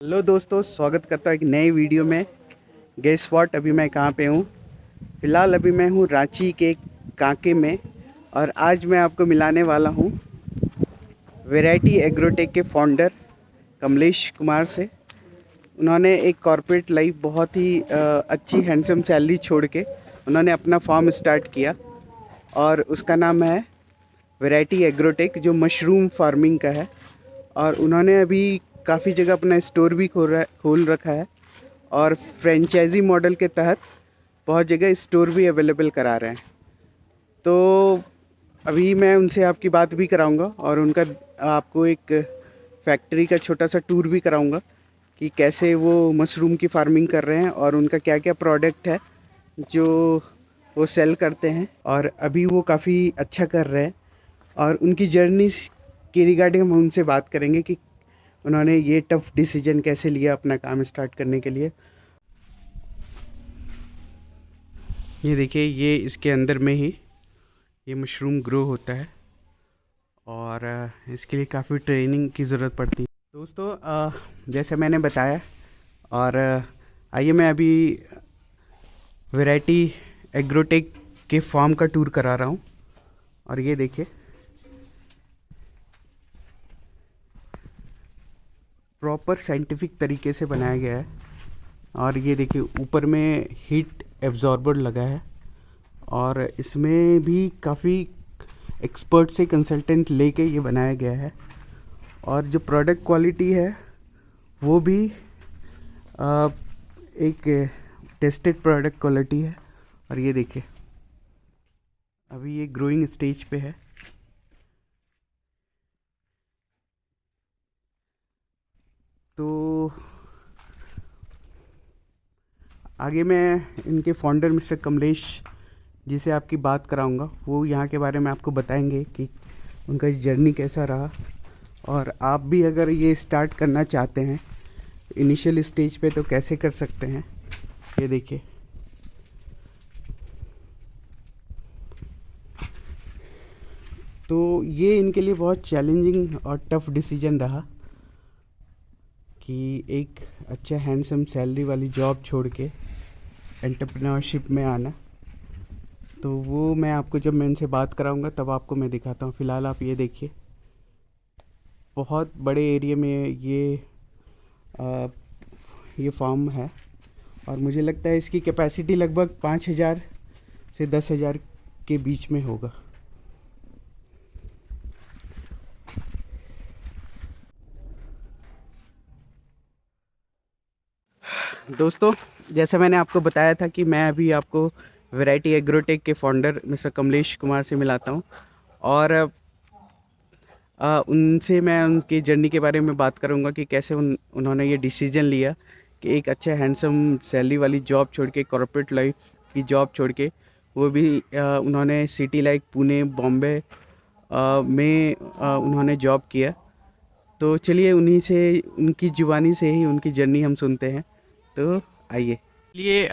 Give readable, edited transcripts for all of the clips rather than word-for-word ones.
Hello दोस्तों, स्वागत करता हूँ एक नए वीडियो में। गेस व्हाट, अभी मैं कहाँ पे हूँ? फ़िलहाल अभी मैं हूँ रांची के कांके में। और आज मैं आपको मिलाने वाला हूँ वैरायटी एग्रोटेक के फाउंडर कमलेश कुमार से। उन्होंने एक कॉर्पोरेट लाइफ बहुत ही अच्छी हैंडसम सैलरी छोड़ के उन्होंने अपना फार्म स्टार्ट किया और उसका नाम है वैरायटी एग्रोटेक, जो मशरूम फार्मिंग का है। और उन्होंने अभी काफ़ी जगह अपना स्टोर भी खोल रखा है और फ्रेंचाइजी मॉडल के तहत बहुत जगह स्टोर भी अवेलेबल करा रहे हैं। तो अभी मैं उनसे आपकी बात भी कराऊंगा और उनका आपको एक फैक्ट्री का छोटा सा टूर भी कराऊंगा कि कैसे वो मशरूम की फार्मिंग कर रहे हैं और उनका क्या क्या प्रोडक्ट है जो वो सेल करते हैं। और अभी वो काफ़ी अच्छा कर रहे हैं और उनकी जर्नी के रिगार्डिंग हम उनसे बात करेंगे कि उन्होंने ये टफ डिसीजन कैसे लिया अपना काम स्टार्ट करने के लिए। ये देखिए, ये इसके अंदर में ही ये मशरूम ग्रो होता है और इसके लिए काफ़ी ट्रेनिंग की ज़रूरत पड़ती है। दोस्तों, जैसे मैंने बताया और आइए मैं अभी वैरायटी एग्रोटेक के फार्म का टूर करा रहा हूँ। और ये देखिए, प्रॉपर साइंटिफिक तरीके से बनाया गया है। और ये देखिए, ऊपर में हीट एब्जॉर्बर लगा है और इसमें भी काफ़ी एक्सपर्ट से कंसल्टेंट लेके ये बनाया गया है। और जो प्रोडक्ट क्वालिटी है वो भी एक टेस्टेड प्रोडक्ट क्वालिटी है। और ये देखिए, अभी ये ग्रोइंग स्टेज पे है। तो आगे मैं इनके फाउंडर मिस्टर कमलेश जी से आपकी बात कराऊंगा। वो यहाँ के बारे में आपको बताएंगे कि उनका जर्नी कैसा रहा। और आप भी अगर ये स्टार्ट करना चाहते हैं इनिशियल स्टेज पे तो कैसे कर सकते हैं, ये देखिए। तो ये इनके लिए बहुत चैलेंजिंग और टफ डिसीजन रहा कि एक अच्छा हैंडसम सैलरी वाली जॉब छोड़ के एंटरप्रेन्योरशिप में आना। तो वो मैं आपको जब मैं इनसे बात कराऊंगा तब आपको मैं दिखाता हूँ। फ़िलहाल आप ये देखिए, बहुत बड़े एरिया में आ, ये फार्म है और मुझे लगता है इसकी कैपेसिटी लगभग 5,000 से 10,000 के बीच में होगा। दोस्तों, जैसे मैंने आपको बताया था कि मैं अभी आपको वैरायटी एग्रोटेक के फाउंडर मिस्टर कमलेश कुमार से मिलाता हूँ। और उनसे मैं उनकी जर्नी के बारे में बात करूँगा कि कैसे उन्होंने ये डिसीजन लिया कि एक अच्छा हैंडसम सैलरी वाली जॉब छोड़ के, कॉर्पोरेट लाइफ की जॉब छोड़ के, वो भी उन्होंने सिटी लाइक पुणे, बॉम्बे में उन्होंने जॉब किया। तो चलिए उन्हीं से, उनकी जुबानी से ही उनकी जर्नी हम सुनते हैं। तो आइए। चलिए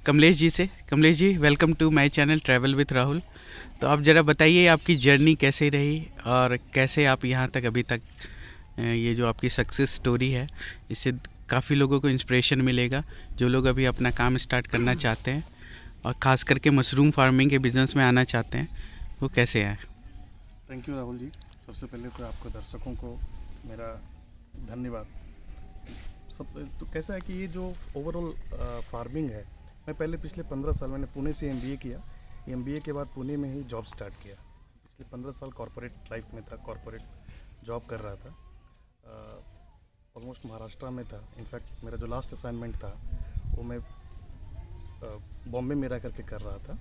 Kamlesh ji, welcome to my channel travel with Rahul. तो आप ज़रा बताइए आपकी जर्नी कैसे रही और कैसे आप यहाँ तक अभी तक ये जो आपकी सक्सेस स्टोरी है, इससे काफ़ी लोगों को इंस्पिरेशन मिलेगा जो लोग अभी अपना काम स्टार्ट करना चाहते हैं और ख़ास करके मशरूम फार्मिंग के बिज़नेस में आना चाहते हैं, वो कैसे आए। Thank you Rahul ji. सबसे पहले तो आपको दर्शकों को मेरा धन्यवाद। सब तो कैसा है कि ये जो ओवरऑल फार्मिंग है, मैं पहले पिछले 15 साल मैंने पुणे से एमबीए किया। एमबीए के बाद पुणे में ही जॉब स्टार्ट किया। पिछले 15 साल कॉरपोरेट लाइफ में था, कॉरपोरेट जॉब कर रहा था। ऑलमोस्ट महाराष्ट्र में था। इनफैक्ट मेरा जो लास्ट असाइनमेंट था वो मैं बॉम्बे में रह करके कर रहा था।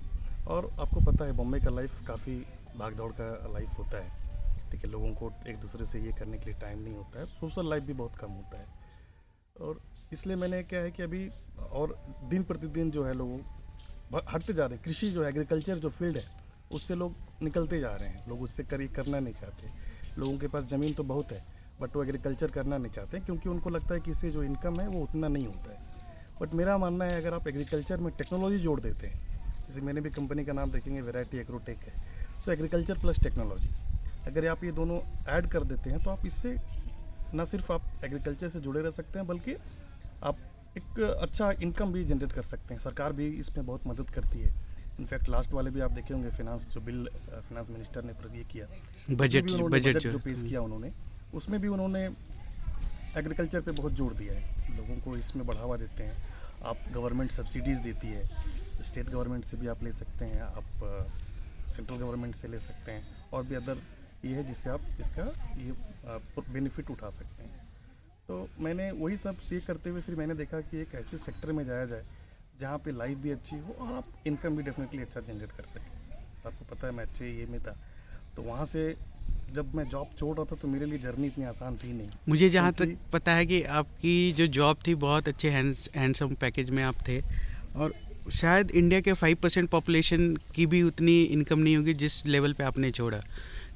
और आपको पता है बॉम्बे का लाइफ काफ़ी भाग दौड़ का लाइफ होता है। ठीक है, लोगों को एक दूसरे से ये करने के लिए टाइम नहीं होता है, सोशल लाइफ भी बहुत कम होता है। और इसलिए मैंने क्या है कि अभी और दिन प्रतिदिन जो है लोग हटते जा रहे हैं। कृषि जो है, एग्रीकल्चर जो फील्ड है, उससे लोग निकलते जा रहे हैं। लोग उससे करना नहीं चाहते। लोगों के पास ज़मीन तो बहुत है बट वो एग्रीकल्चर करना नहीं चाहते क्योंकि उनको लगता है कि इससे जो इनकम है वो उतना नहीं होता है। बट मेरा मानना है अगर आप एग्रीकल्चर में टेक्नोलॉजी जोड़ देते हैं, जैसे मैंने भी कंपनी का नाम देखेंगे वैरायटी एग्रोटेक है, तो एग्रीकल्चर प्लस टेक्नोलॉजी, अगर आप ये दोनों ऐड कर देते हैं तो आप इससे ना सिर्फ आप एग्रीकल्चर से जुड़े रह सकते हैं, बल्कि आप एक अच्छा इनकम भी जनरेट कर सकते हैं। सरकार भी इसमें बहुत मदद करती है। इनफैक्ट लास्ट वाले भी आप देखे होंगे फिनांस जो बिल फिनांस मिनिस्टर ने ये किया, बजट जो पेश किया उन्होंने, उसमें भी उन्होंने एग्रीकल्चर पे बहुत जोर दिया है। लोगों को इसमें बढ़ावा देते हैं। आप गवर्नमेंट सब्सिडीज़ देती है, स्टेट गवर्नमेंट से भी आप ले सकते हैं, आप सेंट्रल गवर्नमेंट से ले सकते हैं, और भी अदर ये है जिससे आप इसका ये बेनिफिट उठा सकते हैं। तो मैंने वही सब ये करते हुए फिर मैंने देखा कि एक ऐसे सेक्टर में जाया जाए जहाँ पे लाइफ भी अच्छी हो और आप इनकम भी डेफिनेटली अच्छा जनरेट कर सकें। आपको पता है मैं अच्छे ये में था, तो वहाँ से जब मैं जॉब छोड़ रहा था तो मेरे लिए जर्नी इतनी आसान थी नहीं। मुझे जहाँ तक क्योंकि पता है कि आपकी जो जॉब थी बहुत अच्छे हैंडसम पैकेज में आप थे, और शायद इंडिया के 5% पॉपुलेशन की भी उतनी इनकम नहीं होगी जिस लेवल पे आपने छोड़ा।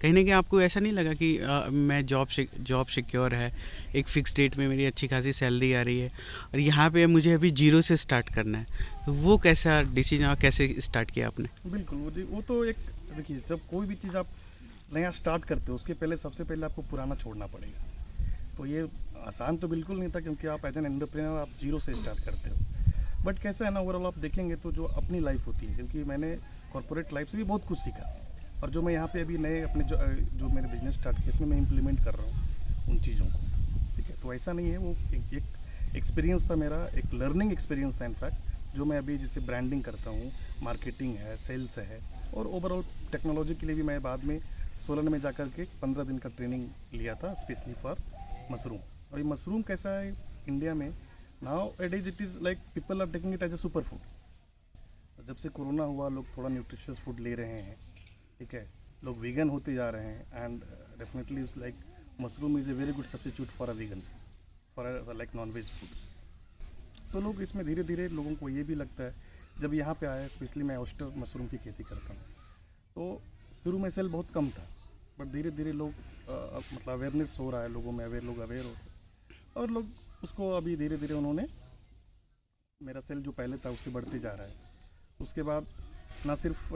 कहीं ना कहीं आपको ऐसा नहीं लगा कि मैं जॉब सिक्योर है, एक फ़िक्स डेट में मेरी अच्छी खासी सैलरी आ रही है, और यहाँ पे मुझे अभी जीरो से स्टार्ट करना है, तो वो कैसा डिसीजन और कैसे स्टार्ट किया आपने? बिल्कुल वो तो एक, देखिए जब कोई भी चीज़ आप नया स्टार्ट करते हो उसके पहले सबसे पहले आपको पुराना छोड़ना पड़ेगा। तो ये आसान तो बिल्कुल नहीं था, क्योंकि आप एज एन एंटरप्रेन्योर आप जीरो से स्टार्ट करते हो। बट कैसा है ना, ओवरऑल आप देखेंगे तो जो अपनी लाइफ होती है, क्योंकि मैंने कॉर्पोरेट लाइफ से भी बहुत कुछ सीखा, और जो मैं यहाँ पे अभी नए अपने जो मैंने बिजनेस स्टार्ट किया इसमें मैं इम्प्लीमेंट कर रहा हूँ उन चीज़ों को। ठीक है, तो ऐसा नहीं है, वो एक एक्सपीरियंस था मेरा, एक लर्निंग एक्सपीरियंस था इनफैक्ट, जो मैं अभी जैसे ब्रांडिंग करता हूँ, मार्केटिंग है, सेल्स है, और ओवरऑल टेक्नोलॉजी के लिए भी मैं बाद में सोलन में जाकर के 15 दिन का ट्रेनिंग लिया था स्पेशली फॉर मशरूम। और ये मशरूम कैसा है इंडिया में nowadays, it is like people are taking it as a super food. जब से कोरोना हुआ लोग थोड़ा न्यूट्रिशियस फूड ले रहे हैं, ठीक है, लोग वीगन होते जा रहे हैं, and definitely is like mushroom is a very good substitute for a vegan for like non veg food. तो लोग इसमें धीरे धीरे लोगों को ये भी लगता है, जब यहाँ पे आया, स्पेशली मैं ऑयस्टर मशरूम की खेती करता हूँ, तो शुरू में सेल बहुत कम था, बट धीरे धीरे लोग मतलब अवेयरनेस हो रहा है लोगों में, लोग अवेयर हो रहे हैं, और लोग उसको अभी धीरे धीरे उन्होंने, मेरा सेल जो पहले था उससे बढ़ते जा रहा है। उसके बाद ना सिर्फ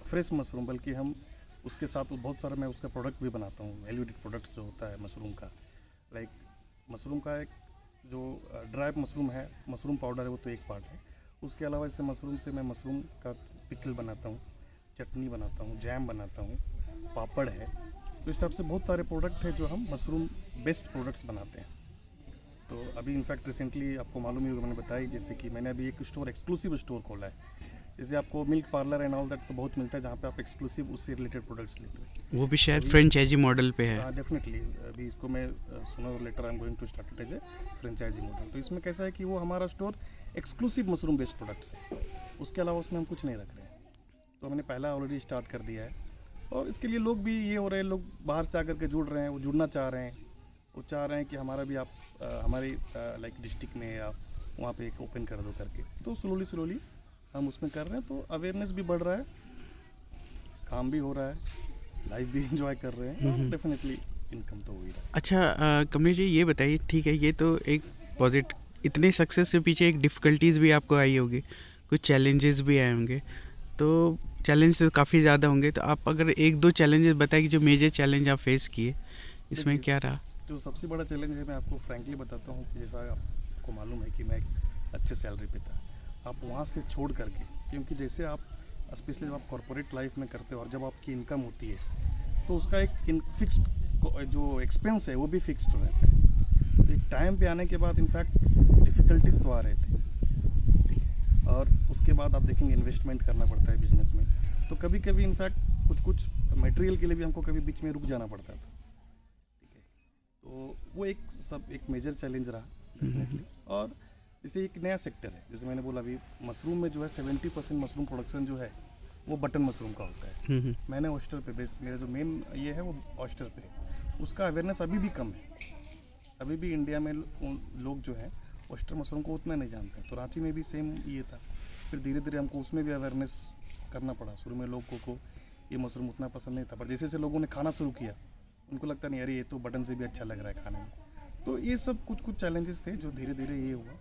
फ्रेश मशरूम, बल्कि हम उसके साथ बहुत सारा मैं उसका प्रोडक्ट भी बनाता हूँ, वैल्यूडेड प्रोडक्ट्स जो होता है मशरूम का, लाइक मशरूम का एक जो ड्राई मशरूम है, मशरूम पाउडर है, वो तो एक पार्ट है। उसके अलावा जैसे मशरूम से मैं मशरूम का पिकल बनाता हूँ, चटनी बनाता हूँ, जैम बनाता हूँ, पापड़ है। तो इस टाइप से बहुत सारे प्रोडक्ट हैं जो हम मशरूम बेस्ड प्रोडक्ट्स बनाते हैं। तो अभी इनफैक्ट रिसेंटली आपको मालूम ही होगा, मैंने बताया जैसे कि मैंने अभी एक स्टोर, एक्सक्लूसिव स्टोर खोला है। जैसे आपको milk parlour and all that तो बहुत मिलता है, जहाँ पे आप एक्सक्लूसिव उससे रिलेटेड प्रोडक्ट्स लेते हो, वो भी शायद फ्रेंचाइजी मॉडल पे है। डेफिनेटली अभी इसको मैं सुना और later I am going to start it as a franchisee model. तो इसमें कैसा है कि वो हमारा store exclusive mushroom based products है, उसके अलावा उसमें हम कुछ नहीं रख रहे हैं। तो मैंने पहला ऑलरेडी स्टार्ट कर दिया है, और इसके लिए लोग भी ये हो रहे हैं, लोग बाहर से आकर के जुड़ रहे हैं, वो जुड़ना चाह रहे हैं, वो चाह रहे हैं कि हमारा भी आप हमारे लाइक डिस्ट्रिक्ट में या वहाँ पे एक ओपन कर दो करके। तो स्लोली हम उसमें कर रहे हैं, तो अवेयरनेस भी बढ़ रहा है, काम भी हो रहा है, लाइफ भी इंजॉय कर रहे हैं, डेफिनेटली इनकम तो हो ही रहा है। अच्छा कमलेश जी, ये बताइए, ठीक है, ये तो एक पॉजिटिव, इतने सक्सेस के पीछे एक डिफ़िकल्टीज़ भी आपको आई होगी, कुछ चैलेंजेस भी आए होंगे, तो चैलेंज तो काफ़ी ज़्यादा होंगे, तो आप अगर एक दो चैलेंजेस बताएं कि जो मेजर चैलेंज आप फेस किए, इसमें क्या रहा? जो सबसे बड़ा चैलेंज है, मैं आपको फ्रैंकली बताता हूँ कि जैसा आपको मालूम है कि मैं एक अच्छे सैलरी पे था, आप वहाँ से छोड़ करके, क्योंकि जैसे आप स्पेशली जब आप कॉर्पोरेट लाइफ में करते हो और जब आपकी इनकम होती है, तो उसका एक फिक्स्ड जो एक्सपेंस है वो भी फिक्स्ड रहता है। तो एक टाइम पे आने के बाद इनफैक्ट डिफ़िकल्टीज तो आ रहे थे, ठीक है, और उसके बाद आप देखेंगे इन्वेस्टमेंट करना पड़ता है बिजनेस में, तो कभी कभी इनफैक्ट कुछ मटेरियल के लिए भी हमको कभी बीच में रुक जाना पड़ता था, ठीक है। तो वो एक मेजर चैलेंज रहा डेफिनेटली। और जैसे एक नया सेक्टर है, जैसे मैंने बोला अभी मशरूम में जो है 70% मशरूम प्रोडक्शन जो है वो बटन मशरूम का होता है। मैंने ऑयस्टर पे बेस, मेरा जो मेन ये है वो ऑयस्टर पे है, उसका अवेयरनेस अभी भी कम है। अभी भी इंडिया में लोग जो है ऑयस्टर मशरूम को उतना नहीं जानते। तो रांची में भी सेम ये था, फिर धीरे धीरे हमको उसमें भी अवेयरनेस करना पड़ा। शुरू में लोगों को ये मशरूम उतना पसंद नहीं था, पर जैसे जैसे लोगों ने खाना शुरू किया उनको लगता नहीं, अरे ये तो बटन से भी अच्छा लग रहा है खाने में। तो ये सब कुछ चैलेंजेस थे जो धीरे धीरे ये हुआ,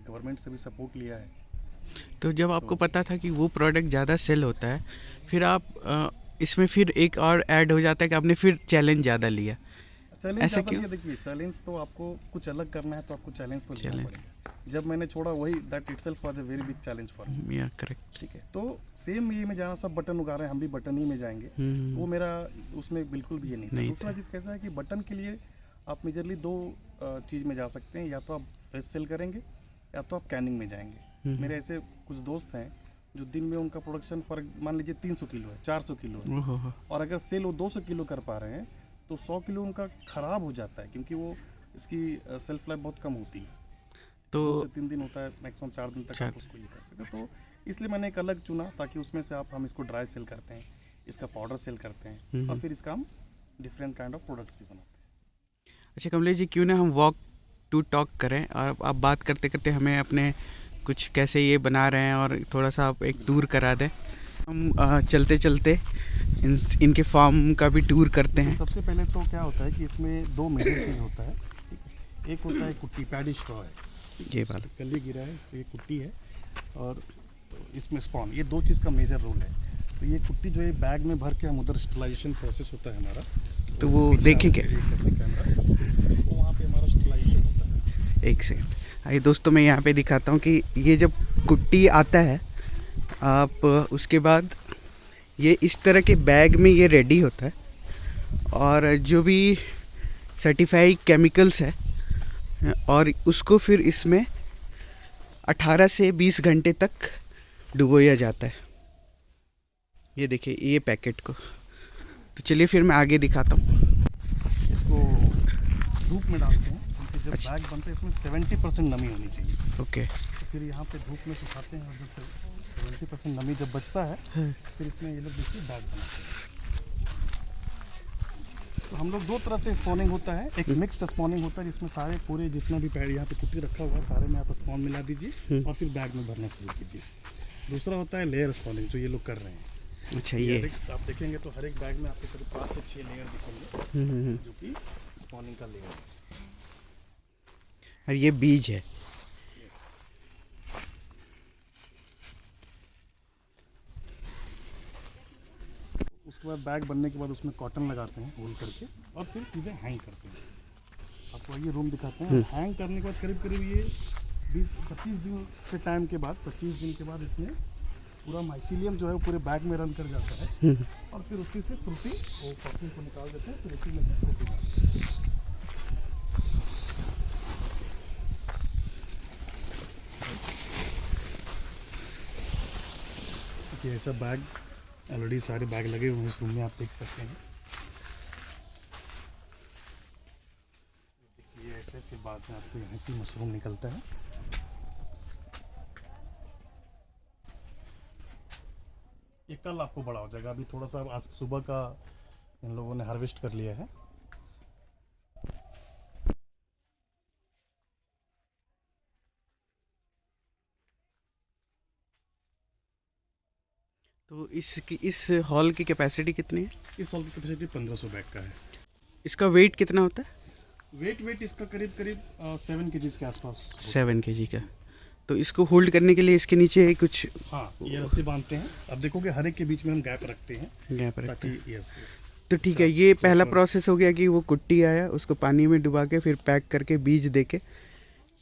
गवर्नमेंट से भी सपोर्ट लिया है। तो जब आपको पता था कि वो प्रोडक्ट ज़्यादा सेल होता है, फिर आप इसमें फिर एक और ऐड हो जाता है कि आपने फिर चैलेंज ज़्यादा लिया, चैलेंज ऐसा ज़्यादा क्यों? नहीं है, देखिए चैलेंज तो आपको कुछ अलग करना है तो आपको चैलेंज तो लेना Challenge. पड़ेगा। जब मैंने छोड़ा वही that itself was a very big challenge for me. या करेक्ट। ठीक है, तो सेम ये में जाना, सब बटन उगा रहे हैं, हम भी बटन ही में जाएंगे, वो मेरा उसमें बिल्कुल भी ये नहीं था। नहीं दूसरा चीज़ कैसा है कि बटन के लिए आप मेजरली दो चीज़ में जा सकते हैं, या तो आप फ्रेश सेल करेंगे या तो आप कैनिंग में जाएंगे। मेरे ऐसे कुछ दोस्त हैं जो दिन में उनका प्रोडक्शन फॉर मान लीजिए 300 किलो है, 400 किलो है, ओहो। और अगर सेल वो 200 किलो कर पा रहे हैं तो 100 किलो उनका ख़राब हो जाता है, क्योंकि वो इसकी सेल्फ लाइफ बहुत कम होती है, 2 तो से 3 दिन होता है, मैक्सिमम 4 दिन तक आप उसको ये कर सकते हैं। तो इसलिए मैंने एक अलग चुना, ताकि उसमें से हम इसको ड्राई सेल करते हैं, इसका पाउडर सेल करते हैं, और फिर इसका हम डिफरेंट काइंड ऑफ प्रोडक्ट्स भी बनाते हैं। अच्छा कमलेश जी, क्यों ना हम वॉक टू टॉक करें और आप बात करते करते हमें अपने कुछ कैसे ये बना रहे हैं और थोड़ा सा आप एक टूर करा दें। हम चलते चलते इनके फार्म का भी टूर करते हैं। सबसे पहले तो क्या होता है कि इसमें 2 मेजर चीज़ होता है। एक होता है कुट्टी, पैडी स्ट्रॉ है, ये वाला कली गिरा है, ये कुट्टी है, और इसमें स्पॉन, ये 2 चीज़ का मेजर रोल है। तो ये कुट्टी जो है बैग में भर के हम उधर स्टरलाइजेशन प्रोसेस होता है हमारा, तो वो देखेंगे कैमरा, तो वहाँ पे हमारा स्टरलाइजेशन होता है। एक सेकंड। आइए दोस्तों, मैं यहाँ पे दिखाता हूँ कि ये जब कुट्टी आता है, आप उसके बाद ये इस तरह के बैग में ये रेडी होता है, और जो भी सर्टिफाइड केमिकल्स है और उसको फिर इसमें 18 से 20 घंटे तक डुबोया जाता है। ये देखिए ये पैकेट को। तो चलिए फिर मैं आगे दिखाता हूँ। इसको धूप में डालते हैं, क्योंकि जब अच्छा। बैग बनते हैं इसमें 70% नमी होनी चाहिए। ओके। तो फिर यहाँ पे धूप में सुखाते हैं, और जब 70% नमी जब बचता है फिर इसमें ये लोग देखिए बैग बनाते हैं। तो हम लोग 2 तरह से स्पॉनिंग होता है, एक मिक्स्ड स्पॉनिंग होता है जिसमें सारे पूरे जितना भी पैड यहाँ पे कुट्टी रखा हुआ है सारे में आप स्पॉन मिला दीजिए और फिर बैग में भरना शुरू कीजिए। दूसरा होता है लेयर स्पॉनिंग, जो ये लोग कर रहे हैं। अच्छा ये आप देखेंगे तो हर एक बैग में आपको करीब 5 से 6 लेयर दिखेंगे, जो कि स्पॉनिंग का लेयर है। और ये बीज है। उसके बाद बैग बनने के बाद उसमें कॉटन लगाते हैं होल करके, और फिर सीधे हैंग करते हैं। आपको ये रूम दिखाते हैं। हैंग करने के बाद करीब करीब ये 20-25 दिन के टाइम के बाद, 25 दिन के बाद इसमें पूरा माइसीलियम जो है वो पूरे बैग में रन कर जाता है, और फिर उसी से फ्रूटी वो कॉटन को निकाल देते हैं, फिर उसी में से फ्रूटी डालते हैं। ये ऐसा बैग ऑलरेडी सारे बैग लगे हुए हैं इस रूम में, आप देख सकते हैं। देखिए ऐसे, फिर बाद में आपको यहाँ से मशरूम निकलता है। ये कल आपको बड़ा हो जाएगा, अभी थोड़ा सा आज सुबह का इन लोगों ने हार्वेस्ट कर लिया है। तो इस हॉल की कैपेसिटी कितनी है? इस हॉल की कैपेसिटी 1500 बैग का है। इसका वेट कितना होता है? वेट इसका करीब करीब 7 kg के आसपास। 7 kg का। तो इसको होल्ड करने के लिए इसके नीचे कुछ हाँ, ये रस्सी बांधते हैं। अब देखोगे हर एक के बीच में हम गैप रखते हैं, गैप रखते ताकि हैं। यस तो ठीक है, ये पहला प्रोसेस हो गया कि वो कुट्टी आया, उसको पानी में डुबा के फिर पैक करके बीज दे के,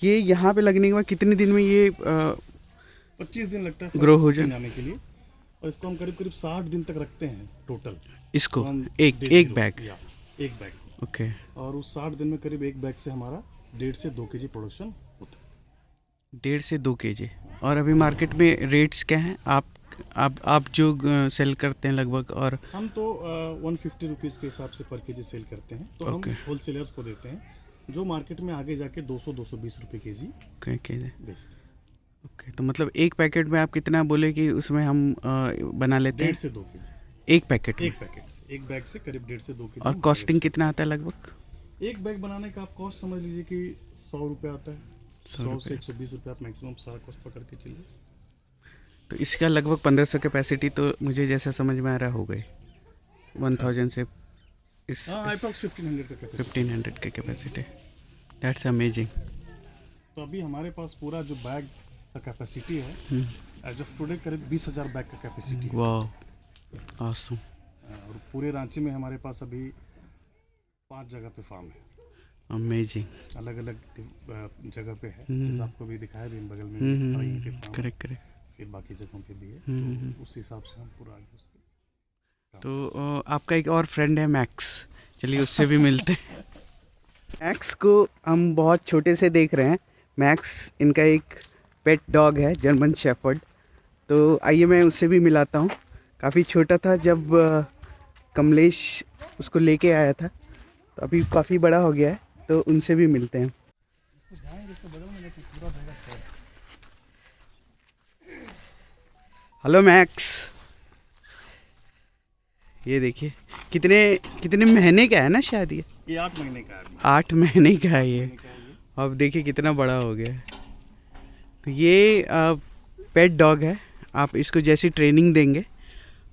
ये यहाँ पे लगने के बाद कितने दिन में ये 25 दिन लगता है ग्रो हो जाने के लिए, और इसको हम करीब करीब 60 दिन तक रखते हैं टोटल। इसको तो हम एक 1.0 बैग? या एक बैग। ओके। और उस 60 दिन में करीब एक बैग से हमारा 1.5 से 2 kg प्रोडक्शन होता है। 1.5 से 2 kg। और अभी मार्केट में रेट्स क्या हैं? आप जो सेल करते हैं लगभग? और हम तो 150 रुपीज़ के हिसाब से पर केजी सेल करते हैं, तो हम होलसेलर्स को देते हैं, जो मार्केट में आगे जाके 200-220 रुपये केजी बेचते हैं। ओके। तो मतलब एक पैकेट में आप कितना बोले कि उसमें हम बना लेते हैं? 1.5 से 2 kg एक पैकेट में? एक बैग से करीब 1.5 से 2 kg। और कॉस्टिंग कितना आता है लगभग? एक बैग बनाने का आप कॉस्ट समझ लीजिए कि 100 रुपये आता है। 100 से 120 रुपये आप मैक्सिमम सारा कॉस्ट पकड़ के चलिए। तो इसका लगभग 1500 कैपेसिटी तो मुझे जैसा समझ में आ रहा हो गई। 1000 से इस 1500 का कैपेसिटी। 1500 की कैपेसिटी। That's amazing. तो अभी हमारे पास पूरा जो बैग का कैपेसिटी है एज ऑफ टुडे करीब 20,000 बैग का कैपेसिटी है। वाह, ऑसम। और पूरे रांची में हमारे पास अभी 5 जगह पे फार्म है, अमेजिंग। अलग अलग जगह पे है, जैसे आपको भी दिखाया भी बगल में भी फराई के फार्म, करेक्ट करेक्ट। फिर बाकी जगहों पे भी है, तो उस हिसाब से हम पूरा आगे उसके। तो आपका एक और फ्रेंड है मैक्स, चलिए उससे भी मिलते हैं। मैक्स को हम बहुत छोटे से देख रहे हैं। मैक्स इनका एक पेट डॉग है, जर्मन शेफर्ड। तो आइए मैं उससे भी मिलाता हूँ। काफ़ी छोटा था जब कमलेश उसको लेके आया था, तो अभी काफ़ी बड़ा हो गया है, तो उनसे भी मिलते हैं। हेलो मैक्स, ये देखिए कितने कितने महीने का है ना शायद ये 8 महीने का है अभी। 8 महीने का है ये। महीने का है ये। अब देखिए कितना बड़ा हो गया है। तो ये पेट डॉग है, आप इसको जैसी ट्रेनिंग देंगे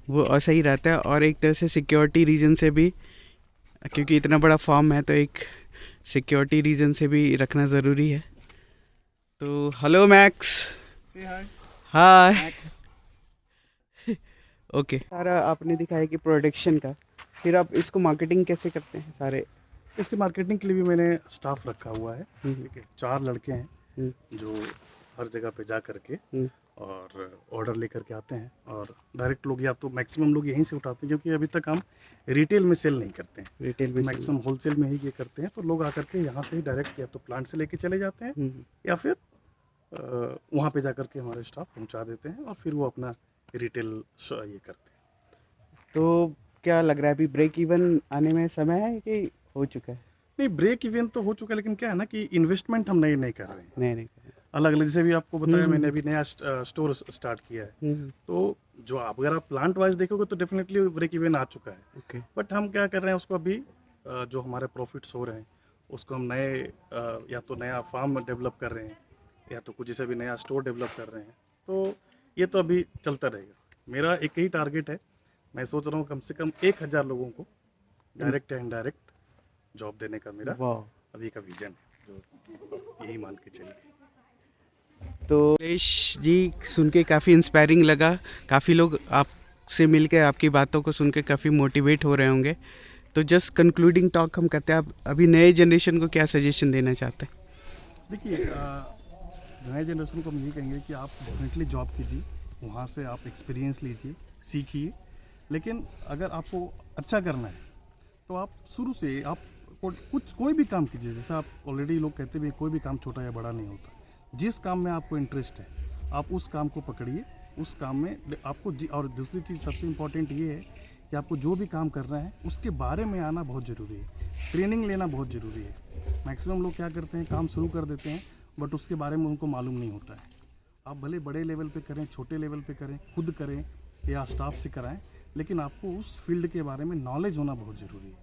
वो ऐसा ही रहता है। और एक तरह से सिक्योरिटी रीजन से भी, क्योंकि इतना बड़ा फार्म है तो एक सिक्योरिटी रीजन से भी रखना ज़रूरी है। तो हेलो मैक्स। Say hi, हाय। Max. ओके, सारा आपने दिखाया कि प्रोडक्शन का, फिर आप इसको मार्केटिंग कैसे करते हैं सारे? इसकी मार्केटिंग के लिए भी मैंने स्टाफ रखा हुआ है, हम्म, ठीक है। 4 लड़के हैं हम्म, जो हर जगह पे जा करके हम्म, और ऑर्डर लेकर के आते हैं, और डायरेक्ट लोग या तो मैक्सिमम लोग यहीं से उठाते हैं, क्योंकि अभी तक हम रिटेल में सेल नहीं करते हैं, रिटेल में मैक्सिमम होलसेल में ही ये करते हैं। तो लोग आकर के यहाँ से ही डायरेक्ट या तो प्लांट से लेके चले जाते हैं, या फिर वहाँ पे जा कर के हमारे स्टाफ पहुँचा देते हैं, और फिर वो अपना रिटेल ये करते हैं। तो क्या लग रहा है अभी ब्रेक इवन आने में समय है कि हो चुका है? नहीं, ब्रेक इवन तो हो चुका है, लेकिन क्या है ना कि इन्वेस्टमेंट हम नहीं कर रहे हैं। नहीं। अलग अलग, जैसे भी आपको बताया मैंने, अभी नया स्टोर स्टार्ट किया है, हम्म, तो जो आप अगर आप प्लांट वाइज देखोगे तो डेफिनेटली ब्रेक इवन आ चुका है। ओके। बट हम क्या कर रहे हैं उसको अभी, जो हमारे प्रॉफिट्स हो रहे हैं उसको हम नए या तो नया फार्म डेवलप कर रहे हैं, या तो कुछ जैसे भी नया स्टोर डेवलप कर रहे हैं। तो ये तो अभी चलता रहेगा। मेरा एक ही टारगेट है, मैं सोच रहा हूँ कम से कम 1000 लोगों को डायरेक्ट या इनडायरेक्ट जॉब देने का मेरा वाह। अभी का विजन है, जो यही मान के चलिए। तो कमलेश जी सुन के काफ़ी इंस्पायरिंग लगा। काफ़ी लोग आपसे मिलकर आपकी बातों को सुन के काफ़ी मोटिवेट हो रहे होंगे। तो जस्ट कंक्लूडिंग टॉक हम करते हैं, आप अभी नए जनरेशन को क्या सजेशन देना चाहते हैं? देखिए, नए जनरेशन को हम यही कहेंगे कि आप डेफिनेटली जॉब कीजिए, वहाँ से आप एक्सपीरियंस लीजिए, सीखिए। लेकिन अगर आपको अच्छा करना है तो आप शुरू से आप कोई भी काम कीजिए। जैसे आप ऑलरेडी लोग कहते भी, कोई भी काम छोटा या बड़ा नहीं होता। जिस काम में आपको इंटरेस्ट है आप उस काम को पकड़िए, उस काम में आपको और दूसरी चीज़ सबसे इम्पॉर्टेंट ये है कि आपको जो भी काम करना है उसके बारे में आना बहुत ज़रूरी है, ट्रेनिंग लेना बहुत ज़रूरी है। मैक्सिमम लोग क्या करते हैं, काम शुरू कर देते हैं बट उसके बारे में उनको मालूम नहीं होता है। आप भले बड़े लेवल पे करें, छोटे लेवल पे करें, खुद करें या स्टाफ से कराएं, लेकिन आपको उस फील्ड के बारे में नॉलेज होना बहुत ज़रूरी है।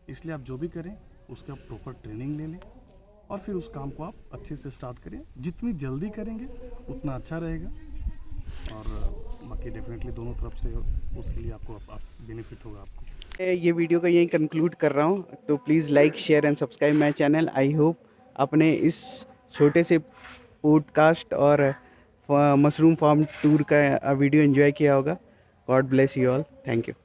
इसलिए आप जो भी करें उसका प्रॉपर ट्रेनिंग ले लें, और फिर उस काम को आप अच्छे से स्टार्ट करें। जितनी जल्दी करेंगे उतना अच्छा रहेगा, और बाकी डेफिनेटली दोनों तरफ से उसके लिए आपको बेनिफिट होगा आपको। ये वीडियो को यहीं कंक्लूड कर रहा हूँ। तो please like share and subscribe my channel. I hope आपने इस छोटे से पॉडकास्ट और मशरूम फार्म टूर का वीडियो एंजॉय किया होगा। God bless you all. Thank you.